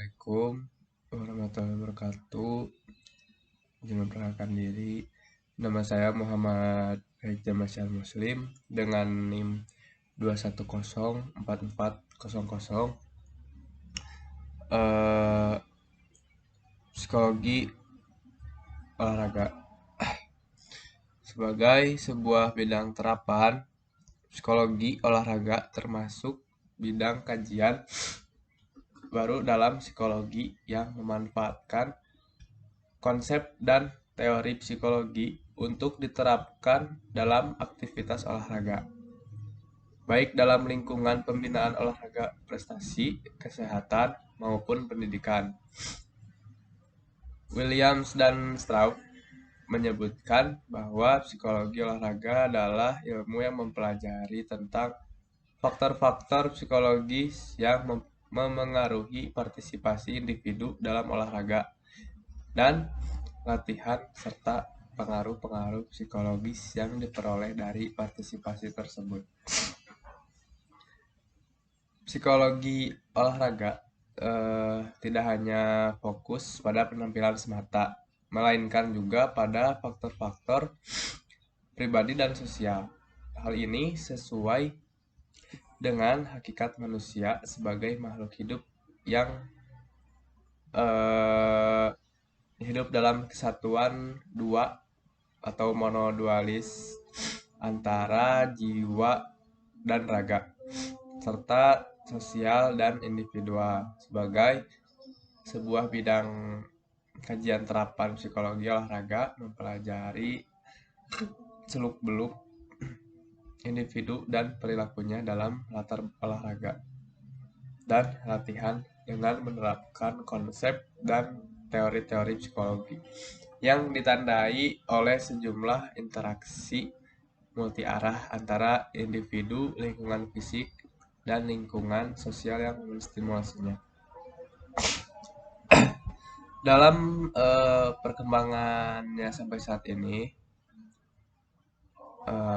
Assalamualaikum warahmatullahi wabarakatuh. Izin memperkenalkan diri. Nama saya Muhammad Reza Masyar Muslim dengan NIM 2104400. Psikologi olahraga. Sebagai sebuah bidang terapan, psikologi olahraga termasuk bidang kajian baru dalam psikologi yang memanfaatkan konsep dan teori psikologi untuk diterapkan dalam aktivitas olahraga, baik dalam lingkungan pembinaan olahraga prestasi, kesehatan, maupun pendidikan. Williams dan Strauss menyebutkan bahwa psikologi olahraga adalah ilmu yang mempelajari tentang faktor-faktor psikologis yang memengaruhi partisipasi individu dalam olahraga dan latihan serta pengaruh-pengaruh psikologis yang diperoleh dari partisipasi tersebut. Psikologi olahraga tidak hanya fokus pada penampilan semata, melainkan juga pada faktor-faktor pribadi dan sosial. Hal ini sesuai dengan hakikat manusia sebagai makhluk hidup yang hidup dalam kesatuan dua atau monodualis antara jiwa dan raga, serta sosial dan individual. Sebagai sebuah bidang kajian terapan psikologi olahraga mempelajari seluk-beluk individu dan perilakunya dalam latar olahraga dan latihan dengan menerapkan konsep dan teori-teori psikologi yang ditandai oleh sejumlah interaksi multi-arah antara individu, lingkungan fisik, dan lingkungan sosial yang menstimulasinya. Dalam perkembangannya sampai saat ini,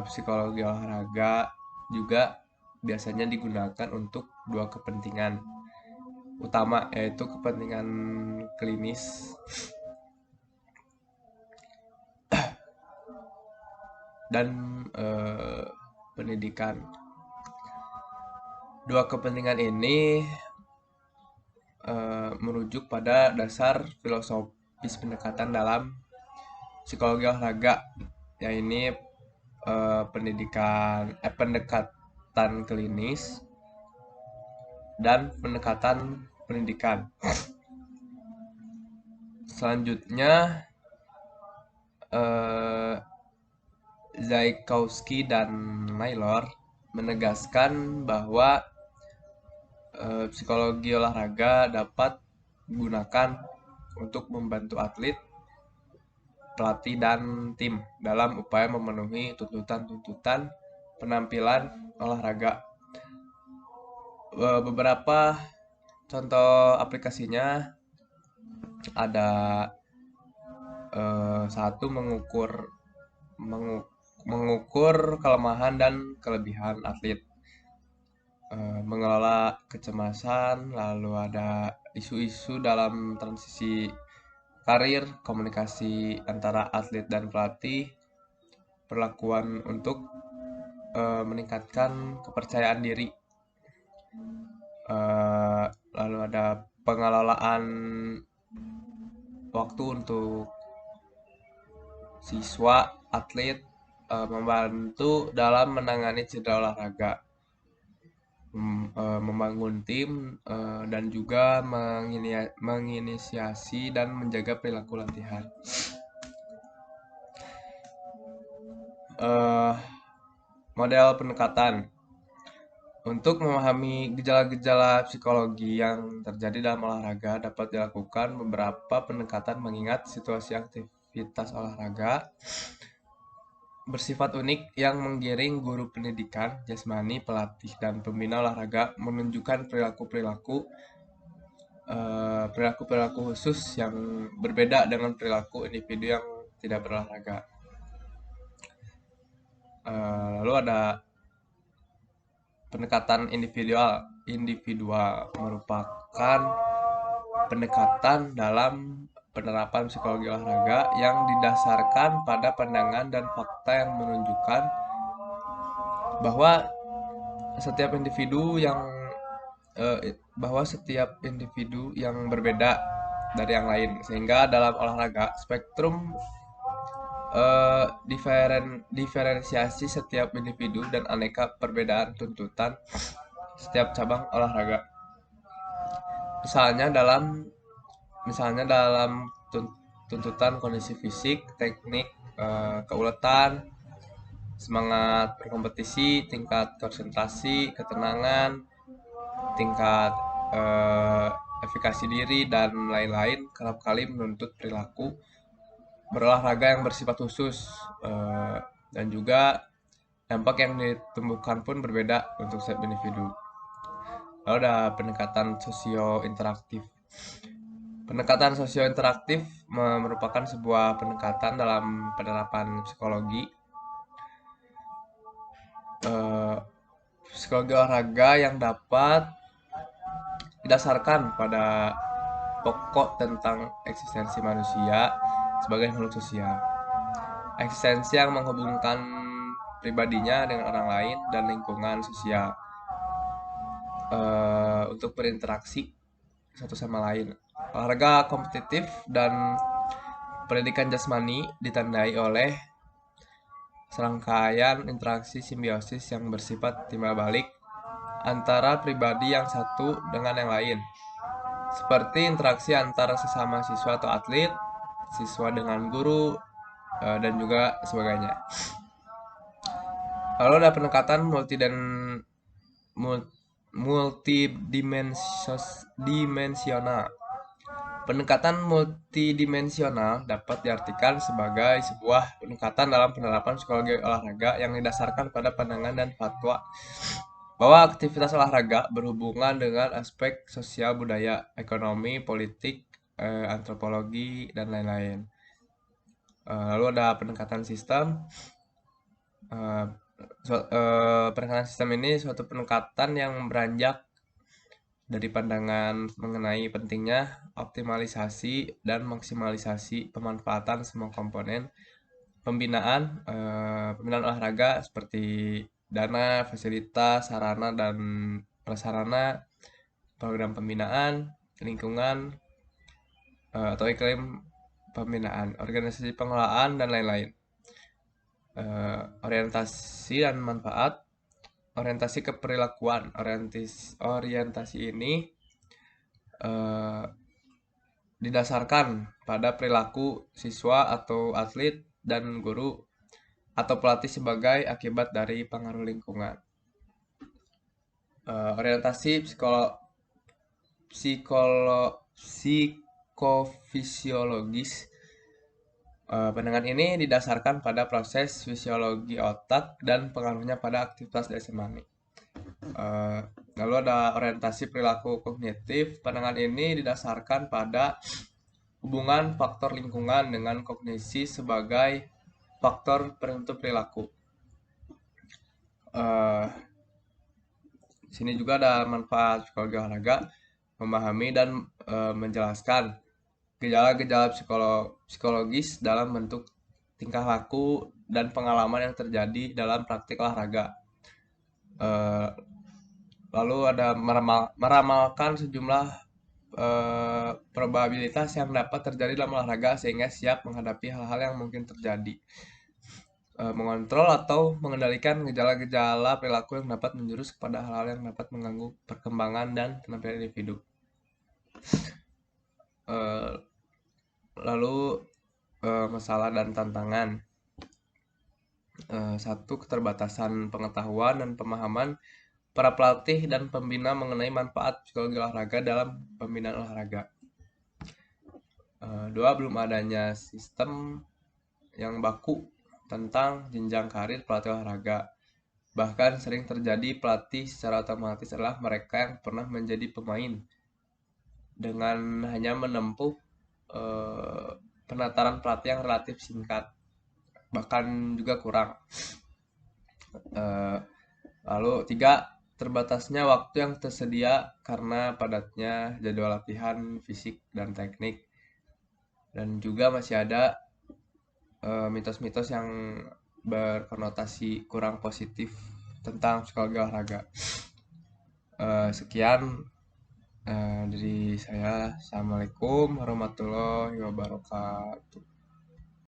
psikologi olahraga juga biasanya digunakan untuk dua kepentingan utama, yaitu kepentingan klinis dan pendidikan. Dua kepentingan ini merujuk pada dasar filosofis pendekatan dalam psikologi olahraga, yaitu pendekatan klinis dan pendekatan pendidikan. Selanjutnya, Zaikowski dan Naylor menegaskan bahwa psikologi olahraga dapat digunakan untuk membantu atlet, pelatih, dan tim dalam upaya memenuhi tuntutan-tuntutan penampilan olahraga. Beberapa contoh aplikasinya ada satu, mengukur kelemahan dan kelebihan atlet, mengelola kecemasan, lalu ada isu-isu dalam transisi karir, komunikasi antara atlet dan pelatih, perlakuan untuk meningkatkan kepercayaan diri, lalu ada pengelolaan waktu untuk siswa atlet, membantu dalam menangani cedera olahraga, membangun tim, dan juga menginisiasi dan menjaga perilaku latihan. Model pendekatan. Untuk memahami gejala-gejala psikologi yang terjadi dalam olahraga dapat dilakukan beberapa pendekatan mengingat situasi aktivitas olahraga bersifat unik yang menggiring guru pendidikan jasmani, pelatih, dan pembina olahraga menunjukkan perilaku khusus yang berbeda dengan perilaku individu yang tidak berolahraga. Lalu ada pendekatan individual merupakan pendekatan dalam penerapan psikologi olahraga yang didasarkan pada pandangan dan fakta yang menunjukkan bahwa setiap individu yang berbeda dari yang lain, sehingga dalam olahraga spektrum diferensiasi setiap individu dan aneka perbedaan tuntutan setiap cabang olahraga. Misalnya dalam tuntutan kondisi fisik, teknik, keuletan, semangat berkompetisi, tingkat konsentrasi, ketenangan, tingkat efikasi diri, dan lain-lain, kerap kali menuntut perilaku berolahraga yang bersifat khusus, dan juga dampak yang ditumbuhkan pun berbeda untuk setiap individu. Lalu ada pendekatan sosio-interaktif. Pendekatan sosio-interaktif merupakan sebuah pendekatan dalam penerapan psikologi olahraga yang dapat didasarkan pada pokok tentang eksistensi manusia sebagai makhluk sosial. Eksistensi yang menghubungkan pribadinya dengan orang lain dan lingkungan sosial untuk berinteraksi satu sama lain. Olahraga kompetitif dan pendidikan jasmani ditandai oleh serangkaian interaksi simbiosis yang bersifat timbal balik antara pribadi yang satu dengan yang lain, seperti interaksi antara sesama siswa atau atlet, siswa dengan guru, dan juga sebagainya. Lalu ada pendekatan multidimensional. Pendekatan multidimensional dapat diartikan sebagai sebuah pendekatan dalam penerapan psikologi olahraga yang didasarkan pada pandangan dan fatwa bahwa aktivitas olahraga berhubungan dengan aspek sosial, budaya, ekonomi, politik, antropologi, dan lain-lain. Lalu ada pendekatan sistem. Pendekatan sistem ini suatu pendekatan yang beranjak dari pandangan mengenai pentingnya optimalisasi dan maksimalisasi pemanfaatan semua komponen pembinaan olahraga seperti dana, fasilitas, sarana dan prasarana, program pembinaan, lingkungan atau iklim pembinaan, organisasi pengelolaan, dan lain-lain. Orientasi dan manfaat. Orientasi keperilakuan. Orientasi ini didasarkan pada perilaku siswa atau atlet dan guru atau pelatih sebagai akibat dari pengaruh lingkungan. Orientasi psikofisiologis. Pandangan ini didasarkan pada proses fisiologi otak dan pengaruhnya pada aktivitas jasmani. Lalu ada orientasi perilaku kognitif. Pandangan ini didasarkan pada hubungan faktor lingkungan dengan kognisi sebagai faktor penentu perilaku. Sini juga ada manfaat psikologi olahraga, memahami dan menjelaskan gejala-gejala psikologis dalam bentuk tingkah laku dan pengalaman yang terjadi dalam praktik olahraga. Lalu ada meramalkan sejumlah probabilitas yang dapat terjadi dalam olahraga sehingga siap menghadapi hal-hal yang mungkin terjadi. Mengontrol atau mengendalikan gejala-gejala perilaku yang dapat menjurus kepada hal-hal yang dapat mengganggu perkembangan dan penampilan individu. Lalu masalah dan tantangan. 1. Keterbatasan pengetahuan dan pemahaman para pelatih dan pembina mengenai manfaat psikologi olahraga dalam pembinaan olahraga. 2. Belum adanya sistem yang baku tentang jenjang karir pelatih olahraga. Bahkan sering terjadi pelatih secara otomatis adalah mereka yang pernah menjadi pemain dengan hanya menempuh penataran pelatih yang relatif singkat, bahkan juga kurang. Lalu 3. terbatasnya waktu yang tersedia karena padatnya jadwal latihan fisik dan teknik, dan juga masih ada mitos-mitos yang berkonotasi kurang positif tentang psikologi olahraga. Sekian dari saya. Assalamualaikum warahmatullahi wabarakatuh.